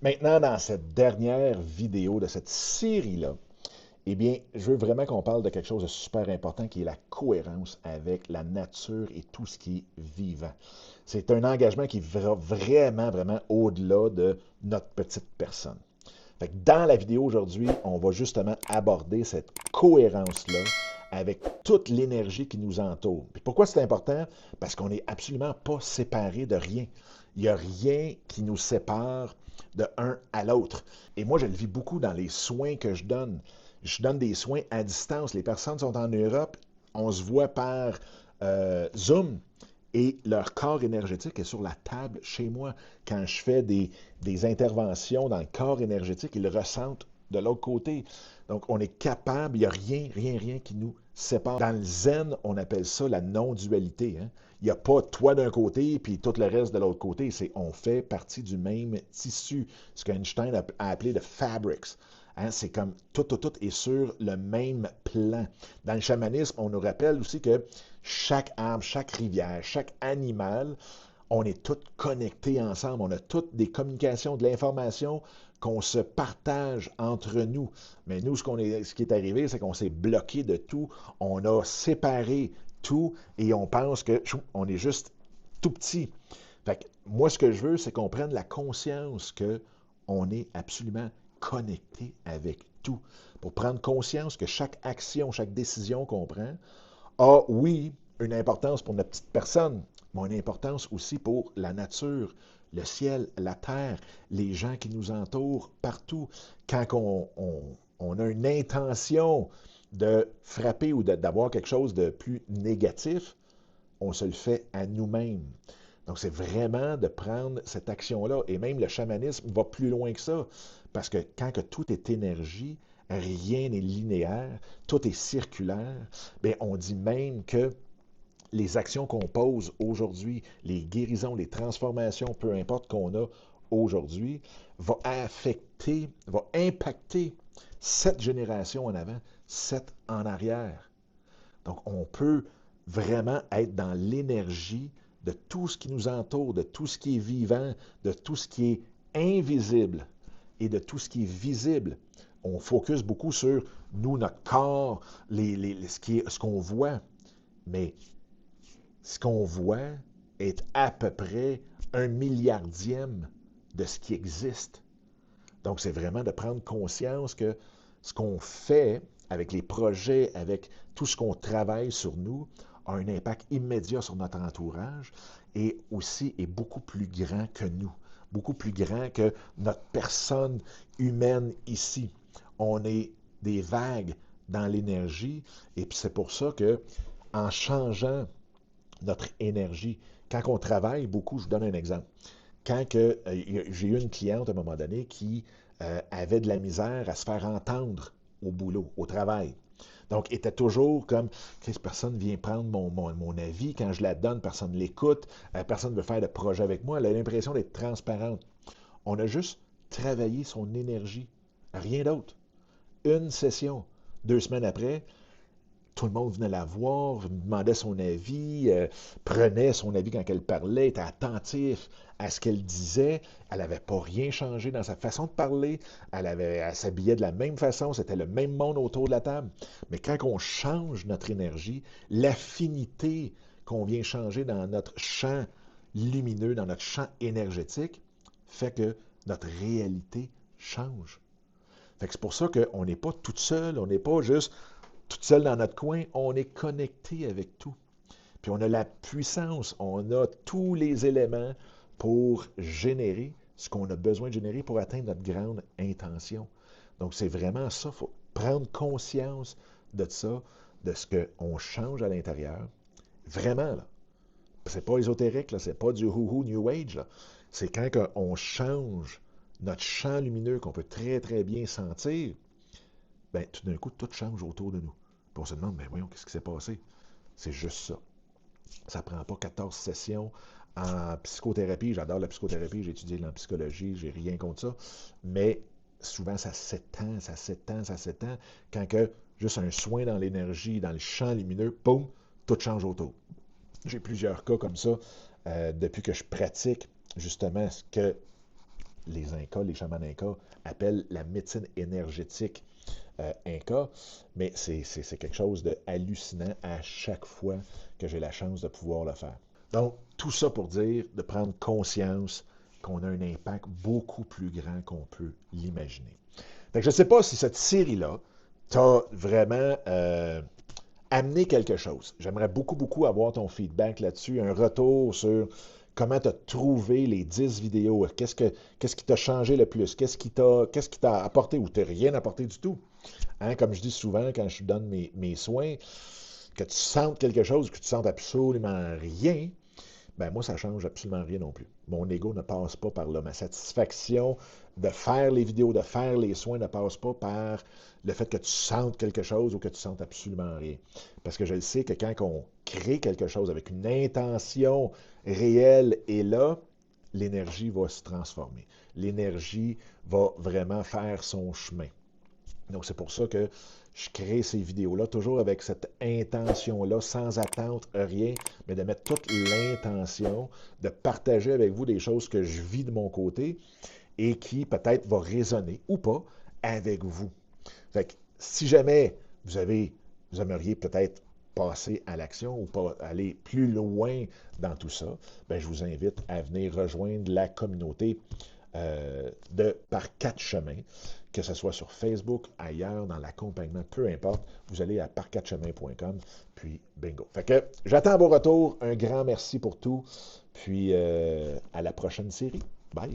Maintenant, dans cette dernière vidéo de cette série-là, eh bien, je veux vraiment qu'on parle de quelque chose de super important qui est la cohérence avec la nature et tout ce qui est vivant. C'est un engagement qui va vraiment, vraiment au-delà de notre petite personne. Fait que dans la vidéo aujourd'hui, on va justement aborder cette cohérence-là avec toute l'énergie qui nous entoure. Puis pourquoi c'est important? Parce qu'on n'est absolument pas séparés de rien. Il n'y a rien qui nous sépare de un à l'autre. Et moi, je le vis beaucoup dans les soins que je donne. Je donne des soins à distance. Les personnes sont en Europe, on se voit par Zoom et leur corps énergétique est sur la table chez moi. Quand je fais des interventions dans le corps énergétique, ils le ressentent de l'autre côté. Donc, on est capable, il n'y a rien, rien, rien qui nous sépare. Dans le zen, on appelle ça la non-dualité. Hein? Il n'y a pas toi d'un côté puis tout le reste de l'autre côté. C'est on fait partie du même tissu, ce qu'Einstein a appelé le fabrics. Hein, c'est comme tout est sur le même plan. Dans le chamanisme, on nous rappelle aussi que chaque arbre, chaque rivière, chaque animal, on est tous connectés ensemble. On a toutes des communications, de l'information qu'on se partage entre nous. Mais nous, ce qui est arrivé, c'est qu'on s'est bloqué de tout. On a séparé tout et on pense que on est juste tout petit. Fait que moi, ce que je veux, c'est qu'on prenne la conscience qu'on est absolument connecté avec tout. Pour prendre conscience que chaque action, chaque décision qu'on prend a, oui, une importance pour notre petite personne, mais une importance aussi pour la nature, le ciel, la terre, les gens qui nous entourent partout. Quand on a une intention de frapper ou d'avoir quelque chose de plus négatif, on se le fait à nous-mêmes. Donc, c'est vraiment de prendre cette action-là. Et même le chamanisme va plus loin que ça. Parce que quand que tout est énergie, rien n'est linéaire, tout est circulaire, bien, on dit même que les actions qu'on pose aujourd'hui, les guérisons, les transformations, peu importe qu'on a aujourd'hui, va affecter, va impacter 7 générations en avant, 7 en arrière. Donc, on peut vraiment être dans l'énergie de tout ce qui nous entoure, de tout ce qui est vivant, de tout ce qui est invisible et de tout ce qui est visible. On focus beaucoup sur nous, notre corps, ce qu'on voit. Mais ce qu'on voit est à peu près un milliardième de ce qui existe. Donc, c'est vraiment de prendre conscience que ce qu'on fait avec les projets, avec tout ce qu'on travaille sur nous, a un impact immédiat sur notre entourage et aussi est beaucoup plus grand que nous, beaucoup plus grand que notre personne humaine ici. On est des vagues dans l'énergie et puis c'est pour ça que en changeant notre énergie, quand on travaille beaucoup, je vous donne un exemple j'ai eu une cliente à un moment donné qui avait de la misère à se faire entendre au boulot, au travail. Donc, était toujours comme, qu'est-ce personne vient prendre mon avis, quand je la donne, personne ne l'écoute, personne ne veut faire de projet avec moi, elle a l'impression d'être transparente. On a juste travaillé son énergie, rien d'autre. Une session. 2 semaines après, tout le monde venait la voir, demandait son avis, prenait son avis quand elle parlait, était attentif à ce qu'elle disait. Elle n'avait pas rien changé dans sa façon de parler. Elle s'habillait de la même façon, c'était le même monde autour de la table. Mais quand on change notre énergie, l'affinité qu'on vient changer dans notre champ lumineux, dans notre champ énergétique, fait que notre réalité change. Fait que c'est pour ça qu'on n'est pas tout seul, on n'est pas juste toute seule dans notre coin, on est connecté avec tout. Puis on a la puissance, on a tous les éléments pour générer ce qu'on a besoin de générer pour atteindre notre grande intention. Donc c'est vraiment ça, il faut prendre conscience de ça, de ce qu'on change à l'intérieur. Vraiment, là. C'est pas ésotérique, là, c'est pas du hoo-hoo New Age. Là. C'est quand on change notre champ lumineux qu'on peut très très bien sentir, ben, tout d'un coup, tout change autour de nous. Puis on se demande, ben voyons, qu'est-ce qui s'est passé? C'est juste ça. Ça ne prend pas 14 sessions en psychothérapie. J'adore la psychothérapie, j'ai étudié en psychologie, j'ai rien contre ça. Mais souvent, ça s'étend, ça s'étend, ça s'étend. Quand que juste un soin dans l'énergie, dans le champ lumineux, boum, tout change autour. J'ai plusieurs cas comme ça depuis que je pratique justement ce que les Incas, les chamans Incas appellent la médecine énergétique Inca, mais c'est quelque chose de hallucinant à chaque fois que j'ai la chance de pouvoir le faire. Donc, tout ça pour dire de prendre conscience qu'on a un impact beaucoup plus grand qu'on peut l'imaginer. Fait que je ne sais pas si cette série-là t'a vraiment amené quelque chose. J'aimerais beaucoup, beaucoup avoir ton feedback là-dessus, un retour sur comment tu as trouvé les 10 vidéos. Qu'est-ce qui t'a changé le plus? Qu'est-ce qui t'a apporté ou t'as rien apporté du tout? Hein, comme je dis souvent quand je donne mes soins, que tu sentes quelque chose, que tu sentes absolument rien, ben moi, ça ne change absolument rien non plus. Mon ego ne passe pas par là. Ma satisfaction de faire les vidéos, de faire les soins ne passe pas par le fait que tu sentes quelque chose ou que tu sentes absolument rien. Parce que je le sais que quand on crée quelque chose avec une intention réelle et là, l'énergie va se transformer. L'énergie va vraiment faire son chemin. Donc, c'est pour ça que je crée ces vidéos-là, toujours avec cette intention-là, sans attendre rien, mais de mettre toute l'intention de partager avec vous des choses que je vis de mon côté et qui peut-être va résonner ou pas avec vous. Fait que si jamais vous aimeriez peut-être passer à l'action ou pas aller plus loin dans tout ça, ben, je vous invite à venir rejoindre la communauté par 4 chemins, que ce soit sur Facebook, ailleurs, dans l'accompagnement, peu importe, vous allez à par4chemins.com, puis bingo. Fait que j'attends vos retours, un grand merci pour tout, puis à la prochaine série. Bye!